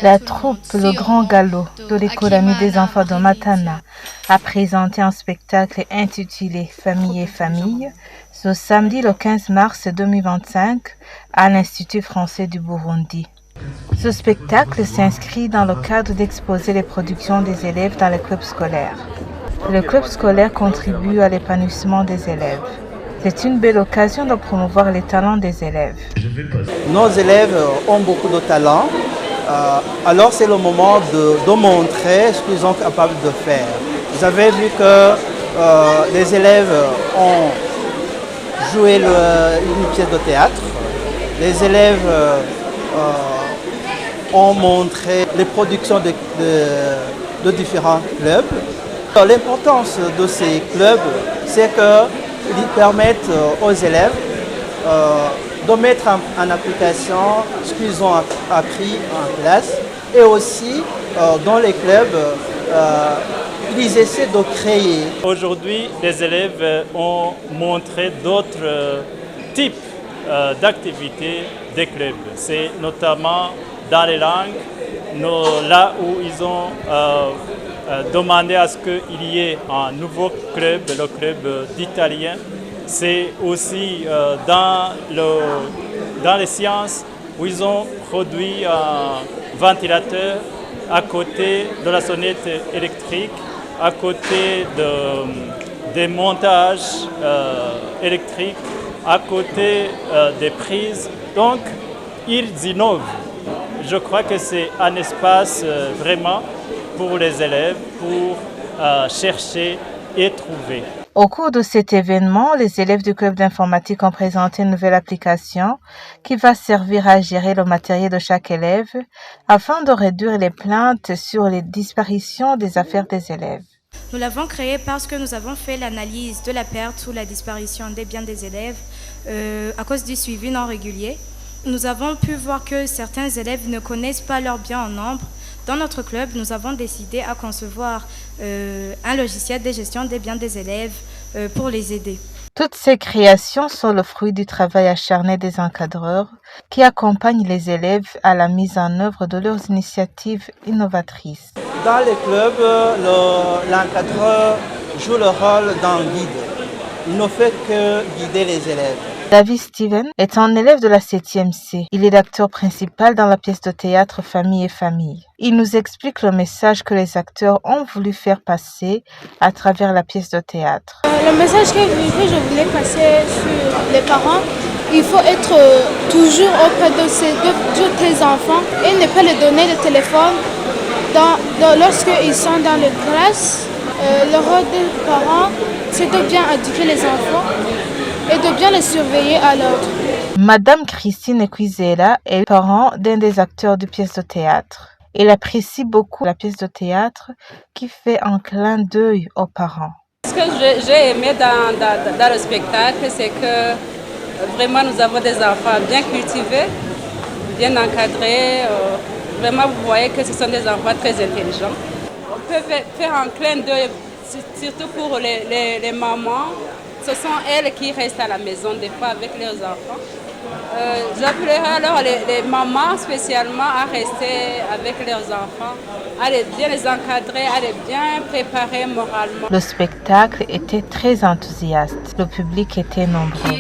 La troupe Le Grand Galop de l'École Amie des enfants de Matana a présenté un spectacle intitulé Famille et famille ce samedi le 15 mars 2025 à l'Institut français du Burundi. Ce spectacle s'inscrit dans le cadre d'exposer les productions des élèves dans les clubs scolaires. Le club scolaire contribue à l'épanouissement des élèves. C'est une belle occasion de promouvoir les talents des élèves. Nos élèves ont beaucoup de talent, alors c'est le moment de montrer ce qu'ils sont capables de faire. Vous avez vu que les élèves ont joué une pièce de théâtre, les élèves ont montré les productions de différents clubs. L'importance de ces clubs, c'est qu'ils permettent aux élèves de mettre en application ce qu'ils ont appris en classe et aussi dans les clubs, ils essaient de créer. Aujourd'hui, les élèves ont montré d'autres types d'activités des clubs. C'est notamment dans les langues, là où ils ont demandé à ce qu'il y ait un nouveau club, le club d'italien. C'est aussi dans les sciences où ils ont produit un ventilateur à côté de la sonnette électrique, à côté des montages électriques, à côté des prises. Donc, ils innovent. Je crois que c'est un espace vraiment pour les élèves, pour chercher et trouver. Au cours de cet événement, les élèves du club d'informatique ont présenté une nouvelle application qui va servir à gérer le matériel de chaque élève afin de réduire les plaintes sur les disparitions des affaires des élèves. Nous l'avons créé parce que nous avons fait l'analyse de la perte ou la disparition des biens des élèves à cause du suivi non régulier. Nous avons pu voir que certains élèves ne connaissent pas leurs biens en nombre. Dans notre club, nous avons décidé à concevoir un logiciel de gestion des biens des élèves pour les aider. Toutes ces créations sont le fruit du travail acharné des encadreurs qui accompagnent les élèves à la mise en œuvre de leurs initiatives innovatrices. Dans les clubs, l'encadreur joue le rôle d'un guide. Il ne fait que guider les élèves. David Steven est un élève de la 7e C. Il est l'acteur principal dans la pièce de théâtre Famille et famille. Il nous explique le message que les acteurs ont voulu faire passer à travers la pièce de théâtre. Le message que je voulais passer sur les parents, il faut être toujours auprès de tes enfants et ne pas leur donner le téléphone lorsqu'ils sont dans les classes. Le rôle des parents, c'est de bien éduquer les enfants et de bien les surveiller à l'ordre. Madame Christine Equizela est parent d'un des acteurs de pièce de théâtre. Elle apprécie beaucoup la pièce de théâtre qui fait un clin d'œil aux parents. Ce que j'ai aimé dans le spectacle, c'est que vraiment nous avons des enfants bien cultivés, bien encadrés. Vraiment, vous voyez que ce sont des enfants très intelligents. On peut faire un clin d'œil, surtout pour les mamans. Ce sont elles qui restent à la maison des fois avec leurs enfants. J'appellerai alors les mamans spécialement à rester avec leurs enfants, à bien les encadrer, à les bien préparer moralement. Le spectacle était très enthousiaste. Le public était nombreux.